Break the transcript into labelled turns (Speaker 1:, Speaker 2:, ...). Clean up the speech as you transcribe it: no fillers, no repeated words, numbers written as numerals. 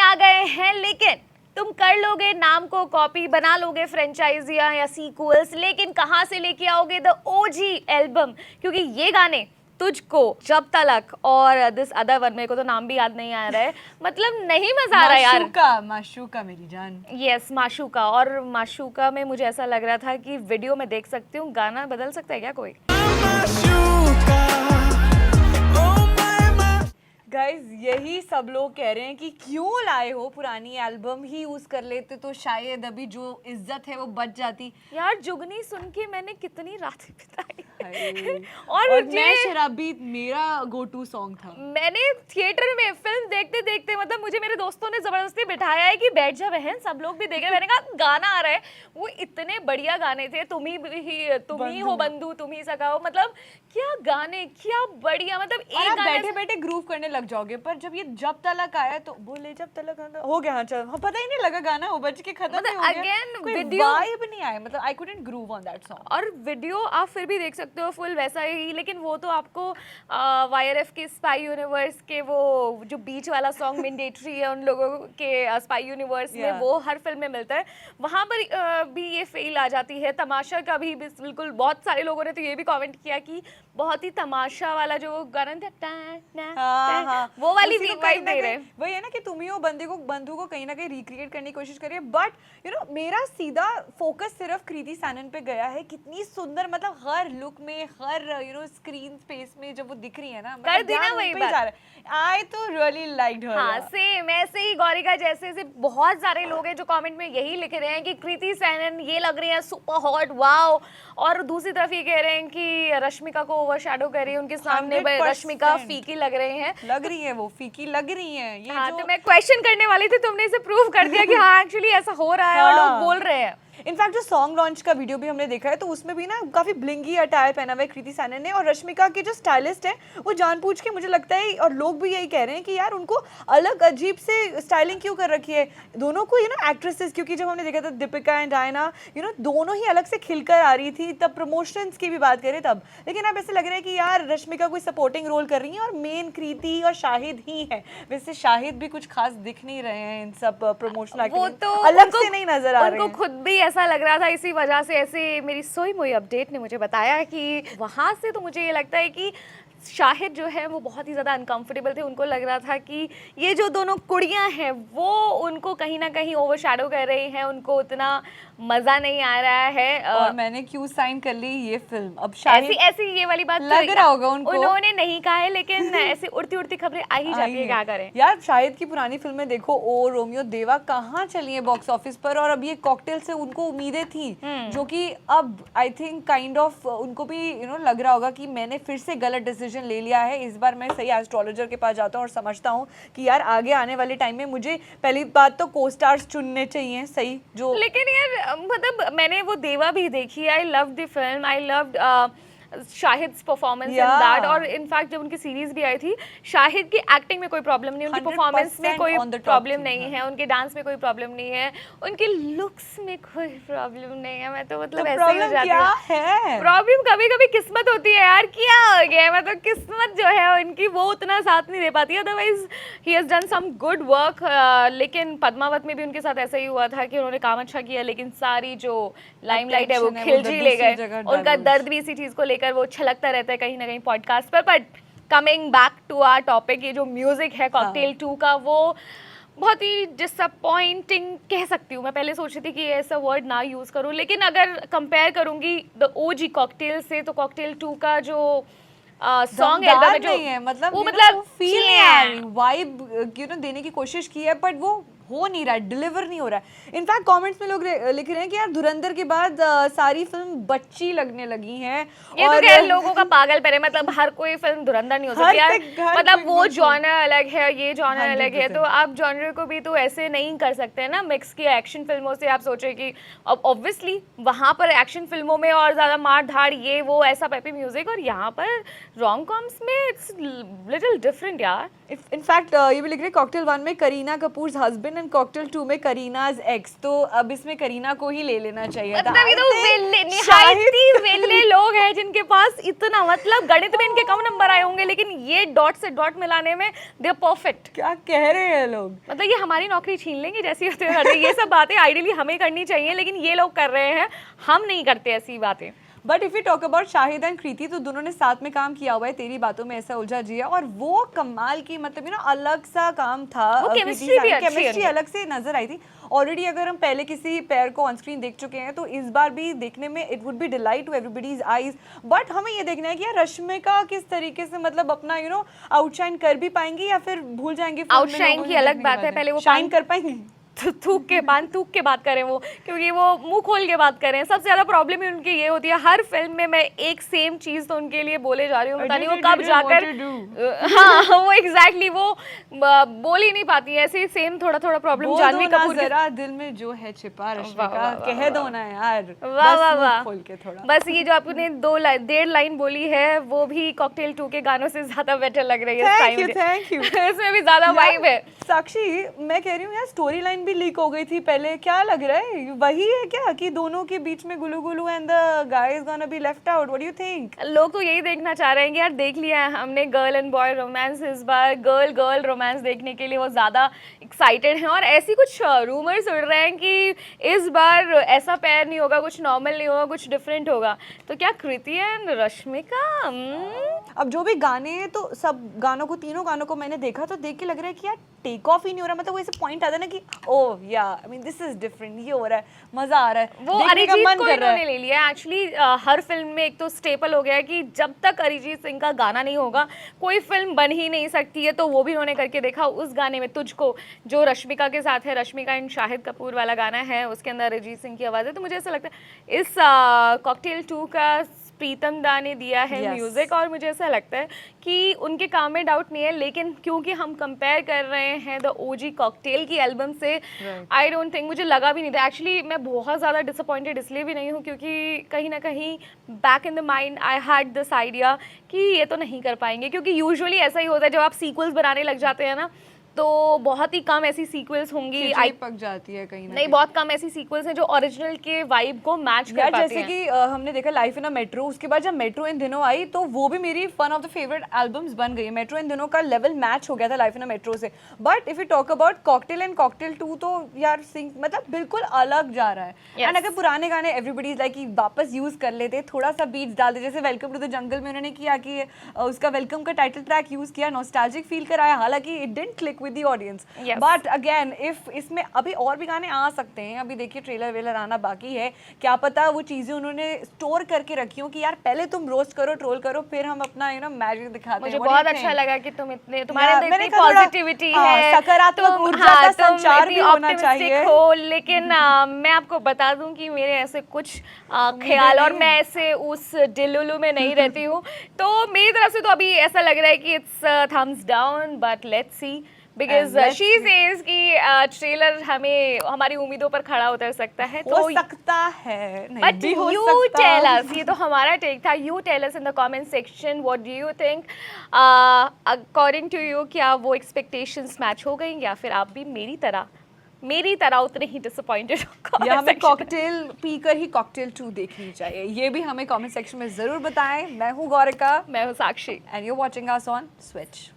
Speaker 1: आ गए हैं, लेकिन तुम कर लोगे नाम को कॉपी, बना लोगे फ्रेंचाइजियां या सीक्वल्स, लेकिन कहां से लेके आओगे द ओजी एल्बम? क्योंकि ये गाने तुझको, जब तलक और दिस अदर वन, मेरे को तो नाम भी याद नहीं आ रहा है, मतलब नहीं मजा आ रहा यार।
Speaker 2: माशूका मेरी जान।
Speaker 1: यस, माशूका। और माशूका में मुझे ऐसा लग रहा था कि वीडियो में देख सकती हूँ, गाना बदल सकता है क्या कोई?
Speaker 2: गाइज यही सब लोग कह रहे हैं कि क्यों लाए हो, पुरानी एल्बम ही यूज कर लेते तो शायद अभी जो इज्जत है वो बच जाती।
Speaker 1: यार जुगनी सुन के मैंने कितनी रातें बिताई
Speaker 2: और मैं शराबी मेरा गो टू सॉन्ग था।
Speaker 1: मैंने थिएटर में फिल्म देखते देखते, मतलब मुझे मेरे दोस्तों ने जबरदस्ती बिठाया है कि बैठ जा बहन, सब लोग भी देखे। मैंने कहा गाना आ रहा है, वो इतने बढ़िया गाने थे, तुम ही हो बंधु, तुम ही सगा हो, मतलब क्या गाने, क्या बढ़िया, मतलब एक गाने
Speaker 2: बैठे बैठे ग्रूव करने लग जाओगे। पर जब ये जब तलक आया तो बोले जब तलक आया हो गया, हाँ चल, हाँ पता ही नहीं लगा गाना हो बज के खत्म
Speaker 1: मतलब
Speaker 2: हो गया।
Speaker 1: अगेन
Speaker 2: कोई
Speaker 1: वीडियो
Speaker 2: वाइब नहीं आया, मतलब I couldn't groove on that song.
Speaker 1: और वीडियो आप फिर भी देख सकते हो फुल वैसा ही, लेकिन वो तो आपको YRF के स्पाई यूनिवर्स के वो जो बीच वाला सॉन्ग मैंडेटरी है उन लोगों के स्पाई यूनिवर्स में, वो हर फिल्म में मिलता है। वहाँ पर भी ये फेल आ जाती है। तमाशा का भी बिल्कुल, बहुत सारे लोगों ने तो ये भी कमेंट किया कि बहुत ही तमाशा वाला जो गाना था, वो वाली वाइब दे रहे।
Speaker 2: वही है ना कि तुम ही हो बंधु को कहीं ना कहीं रिक्रिएट करने की कोशिश करिए। बट यू नो मेरा सीधा फोकस सिर्फ कृति सैनन पे गया है। कितनी सुंदर, मतलब हर लुक में, हर स्क्रीन स्पेस में जब वो दिख रही है ना,
Speaker 1: कर देना वही बात।
Speaker 2: आई तो रियली लाइक्ड हर।
Speaker 1: हाँ सेम, ऐसे ही गौरिका जैसे बहुत सारे लोग हैं जो कमेंट में यही लिख रहे हैं कि कृति सैनन ये लग रही है सुपर हॉट, वाओ। और दूसरी तरफ ये कह रहे हैं कि रश्मिका को ओवरशैडो कर रही है, उनके सामने रश्मिका फीकी लग रही है
Speaker 2: वो फीकी लग रही है। ये
Speaker 1: हाँ, तो मैं क्वेश्चन करने वाली थी, तुमने इसे प्रूव कर दिया कि हाँ एक्चुअली ऐसा हो रहा है और लोग बोल रहे हैं।
Speaker 2: इनफैक्ट जो सॉन्ग लॉन्च का वीडियो भी हमने देखा है तो उसमें भी ना काफी ब्लिंगी अटायर पहना हुआ है कृति सैनन ने। और रश्मिका की जो स्टाइलिस्ट है वो जानबूझ के, मुझे लगता है, और लोग भी यही कह रहे हैं कि यार उनको अलग अजीब से स्टाइलिंग क्यों कर रखी है दोनों को, एक्ट्रेसेस। क्योंकि जब हमने देखा था दीपिका एंड डायना, दोनों ही अलग से खिलकर आ रही थी, तब प्रमोशंस की भी बात करें तब। लेकिन अब ऐसे लग रहा है कि यार रश्मिका कोई सपोर्टिंग रोल कर रही है और मेन कृति और शाहिद ही है। वैसे शाहिद भी कुछ खास दिख नहीं रहे हैं इन सब प्रमोशनल एक्टिविटी, तो अलग से नहीं नजर आ रहे हैं।
Speaker 1: उनको खुद भी ऐसा लग रहा था, इसी वजह से ऐसे मेरी सोई मोई अपडेट ने मुझे बताया कि वहां से तो मुझे ये लगता है कि शाहिद जो है वो बहुत ही ज़्यादा अनकंफर्टेबल थे। उनको लग रहा था कि ये जो दोनों कुड़ियां हैं वो उनको कहीं ना कहीं ओवरशैडो कर रही हैं, उनको उतना मज़ा नहीं आ रहा है।
Speaker 2: और मैंने क्यों साइन कर ली ये फिल्म, अब शाहिद
Speaker 1: ऐसी ये वाली बात
Speaker 2: लग रहा होगा उनको,
Speaker 1: उन्होंने नहीं कहा है, लेकिन ऐसी उड़ती उड़ती खबरें आ ही जाती है, क्या करें
Speaker 2: यार। शाहिद की पुरानी फिल्में देखो, ओ रोमियो देवा कहाँ चली है बॉक्स ऑफिस पर, और अब ये कॉकटेल से उनको उम्मीदें थी जो कि अब आई थिंक काइंड ऑफ उनको भी लग रहा होगा कि मैंने फिर से गलत डिसीजन ले लिया है। इस बार मैं सही एस्ट्रोलॉजर के पास जाता हूँ और समझता हूँ कि यार आगे आने वाले टाइम में मुझे पहली बात तो को स्टार्स चुनने चाहिए सही जो।
Speaker 1: लेकिन यार मतलब मैंने वो देवा भी देखी, I love the film, I loved Shahid's performance in that. और इनफैक्ट जब उनकी सीरीज भी आई थी, शाहिद की एक्टिंग में कोई प्रॉब्लम नहीं, उनकी परफॉर्मेंस में कोई प्रॉब्लम नहीं है, उनके डांस में कोई प्रॉब्लम नहीं है, उनके लुक्स में कोई प्रॉब्लम नहीं है। मैं तो मतलब ऐसे ही हो जाती हूँ। प्रॉब्लम कभी कभी किस्मत होती है यार, क्या हो गया, मतलब किस्मत जो है उनकी वो उतना साथ नहीं दे पाती। Otherwise he has done some good work. लेकिन पद्मावत में भी उनके साथ ऐसा ही हुआ था कि उन्होंने काम अच्छा किया, लेकिन सारी जो लाइमलाइट है वो खिलजी ले गए। उनका दर्द भी इसी चीज को लेकर वो छलकता रहता है कहीं ना कहीं पॉडकास्ट पर। But coming back to our topic, ये जो म्यूजिक है कॉकटेल 2 का, वो बहुत ही डिसअपॉइंटिंग कह सकती हूँ मैं। पहले सोच रही थी कि ऐसा वर्ड ना यूज़ करूँ, लेकिन अगर कंपेयर करूँगी द ओजी कॉकटेल से तो कॉकटेल 2 का जो सॉन्ग एल्बम है जो
Speaker 2: है, मतलब
Speaker 1: वो मतलब
Speaker 2: फील नहीं आ रही, वाइब देने की कोशिश की है बट वो हो नहीं रहा है, डिलीवर नहीं हो रहा है। इनफैक्ट कमेंट्स में लोग लिख रहे हैं कि यार धुरंधर के बाद सारी फिल्म बच्ची लगने लगी हैं।
Speaker 1: ये तो क्या लोगों का पागल पर है, मतलब हर कोई फिल्म धुरंधर नहीं हो सकती यार, मतलब वो जॉनर अलग है, ये जॉनर अलग है, तो आप जॉनर को भी तो ऐसे नहीं कर सकते ना मिक्स किया एक्शन फिल्मों से। आप सोचे कि ऑब्वियसली वहाँ पर एक्शन फिल्मों में और ज़्यादा मार धाड़ ये वो ऐसा पेपी म्यूजिक, और यहाँ पर रोम कॉम्स में इट्स लिटिल डिफरेंट यार।
Speaker 2: इनफैक्ट ये भी लिख रहे हैं कॉकटेल 1 में Kareena Kapoor husband and cocktail 2 में करीनाज एक्स, तो अब इसमें करीना को ही ले लेना चाहिए था।
Speaker 1: मतलब ये तो वेले निहायती वेले लोग हैं जिनके पास इतना, मतलब गणित में इनके कम नंबर आए होंगे लेकिन ये डॉट से डॉट मिलाने में दे आर परफेक्ट।
Speaker 2: क्या कह रहे हैं लोग,
Speaker 1: मतलब ये हमारी नौकरी छीन लेंगे जैसी होते हैं। ये सब बातें आइडियली हमें करनी चाहिए लेकिन ये लोग कर रहे हैं, हम नहीं करते ऐसी बातें।
Speaker 2: But if you talk about Shahid and Kriti, तो दोनों ने साथ में काम किया हुआ है तेरी बातों में ऐसा उलझा जिया, और वो कमाल की, मतलब यू नो अलग सा काम था।
Speaker 1: वो chemistry भी अच्छी है
Speaker 2: केमिस्ट्री अलग से नजर आई थी। ऑलरेडी अगर हम पहले किसी पेयर को ऑन स्क्रीन देख चुके हैं तो इस बार भी देखने में it would be delight to everybody's eyes. बट हमें ये देखना है कि यार रश्मिका किस तरीके से मतलब अपना यू नो आउटशाइन कर भी पाएंगी या फिर भूल जाएंगी।
Speaker 1: आउटशाइन की अलग बात है, पहले वो
Speaker 2: शाइन कर पाएंगी।
Speaker 1: थूक के बात करें वो, क्योंकि वो मुंह खोल के बात करें। सबसे ज्यादा प्रॉब्लम ही उनकी ये होती है, हर फिल्म में मैं एक सेम चीज तो उनके लिए बोले जा रही हूँ, पता नहीं वो कब जाकर हाँ वो एग्जैक्टली वो बोल ही नहीं पाती है। ऐसे सेम थोड़ा थोड़ा प्रॉब्लम जानवी कपूर
Speaker 2: जरा दिल में जो है छिपा रश्मिका, कह दो ना यार,
Speaker 1: वाह वाह वाह,
Speaker 2: खोल के थोड़ा।
Speaker 1: बस ये जो आपने 1.5 लाइन बोली है वो भी कॉकटेल 2 के गानों से ज्यादा बेटर लग रही है।
Speaker 2: थैंक यू
Speaker 1: इसमें भी ज्यादा वाइब है।
Speaker 2: साक्षी, मैं कह रही हूँ यार स्टोरी लाइन भी लीक हो गई थी पहले, क्या लग रहा है वही है क्या कि दोनों के बीच में गुलू गुलू and the guy is gonna be left out? What do you think?
Speaker 1: लोग तो यही देखना चाह रहे हैं कि यार देख लिया है हमने गर्ल एंड बॉय रोमांस, इस बार गर्ल गर्ल रोमांस देखने के लिए वो ज्यादा एक्साइटेड हैं। और ऐसी कुछ रूमर्स उड़ रहे हैं कि इस बार ऐसा पैर नहीं होगा, कुछ नॉर्मल नहीं होगा, कुछ डिफरेंट होगा। तो क्या कृति एंड रश्मिका?
Speaker 2: अब जो भी गाने हैं तो सब गानों को, तीनों गानों को मैंने देखा तो देख के लग रहा है कि यार टेक ऑफ ही नहीं हो रहा। मतलब वो ऐसे पॉइंट आता है ना कि ओह या I mean this is different, ये हो रहा है, मजा आ रहा है।
Speaker 1: वो अरिजीत को इन्होंने ले लिया है एक्चुअली। हर फिल्म में एक तो स्टेपल हो गया है कि जब तक अरिजीत सिंह का गाना नहीं होगा कोई फिल्म बन ही नहीं सकती है। तो वो भी उन्होंने करके देखा। उस गाने में तुझको, जो रश्मिका के साथ है, रश्मिका एंड शाहिद कपूर वाला गाना है, उसके अंदर अरिजीत सिंह की आवाज़ है। तो मुझे ऐसा लगता है इस कॉकटेल 2 का प्रीतम दा ने दिया है म्यूजिक, और मुझे ऐसा लगता है कि उनके काम में डाउट नहीं है। लेकिन क्योंकि हम कंपेयर कर रहे हैं द ओजी कॉकटेल की एल्बम से, आई डोंट थिंक, मुझे लगा भी नहीं था एक्चुअली। मैं बहुत ज़्यादा डिसअपॉइंटेड इसलिए भी नहीं हूँ क्योंकि कहीं ना कहीं back in the mind I had this idea कि ये तो नहीं कर पाएंगे, क्योंकि यूजुअली ऐसा ही होता है जब आप सीक्वल्स बनाने लग जाते हैं ना तो बहुत ही कम ऐसी सीक्वल्स होंगी,
Speaker 2: आई पक जाती है कहीं ना
Speaker 1: नहीं, बहुत कम ऐसी सीक्वल्स हैं जो ओरिजिनल के वाइब को मैच कर पाती हैं।
Speaker 2: जैसे कि हमने देखा लाइफ इन अ मेट्रो, उसके बाद जब मेट्रो इन दिनों आई तो वो भी मेरी one of the favourite albums बन गई। मेट्रो इन दिनों का लेवल मैच हो गया था लाइफ इन अ मेट्रो से। But if you talk about cocktail and cocktail 2 तो यार सिंग मतलब बिल्कुल अलग जा रहा है। एंड अगर पुराने गाने एवरीबडी लाइक कि वापस यूज कर लेते, थोड़ा सा बीट्स डाल दे, जैसे वेलकम टू द जंगल में उन्होंने किया कि उसका वेलकम का टाइटल ट्रैक यूज किया, नॉस्टैल्जिक फील कराया, हालांकि it didn't click with the audience. But again if इसमें अभी और भी गाने आ सकते हैं, अभी देखिए ट्रेलर वेलर आना बाकी है, क्या पता वो चीजें उन्होंने स्टोर करके रखी हो कि यार पहले तुम रोस्ट करो, ट्रोल करो, फिर हम अपना यू नो मैजिक दिखाते हैं।
Speaker 1: मुझे बहुत अच्छा लगा कि तुम इतने, तुम्हारे अंदर इतनी पॉजिटिविटी है,
Speaker 2: सकारात्मक ऊर्जा का संचार भी होना चाहिए
Speaker 1: हो। लेकिन मैं आपको बता दूं कि मेरे ऐसे कुछ ख्याल, और मैं ऐसे उस डिलुलु में नहीं रहती हूँ, तो मेरी तरफ से तो अभी ऐसा लग रहा है कि it's thumbs down. But let's see, because she says कि ट्रेलर हमें हमारी उम्मीदों पर खड़ा उतर सकता है, तो
Speaker 2: हो सकता है,
Speaker 1: बट यू टेल अस, ये तो हमारा टेक था, you tell us in the comment section what do you think, according to you क्या वो एक्सपेक्टेशंस मैच हो गई या फिर आप भी मेरी तरह उतने ही डिसअपॉइंटेड हो?
Speaker 2: या हमें कॉकटेल पीकर ही कॉकटेल 2 देखनी चाहिए, ये भी हमें कमेंट सेक्शन में जरूर बताएं। मैं हूँ गौरिका,
Speaker 1: मैं हूँ Sakshi,
Speaker 2: and you watching us on switch.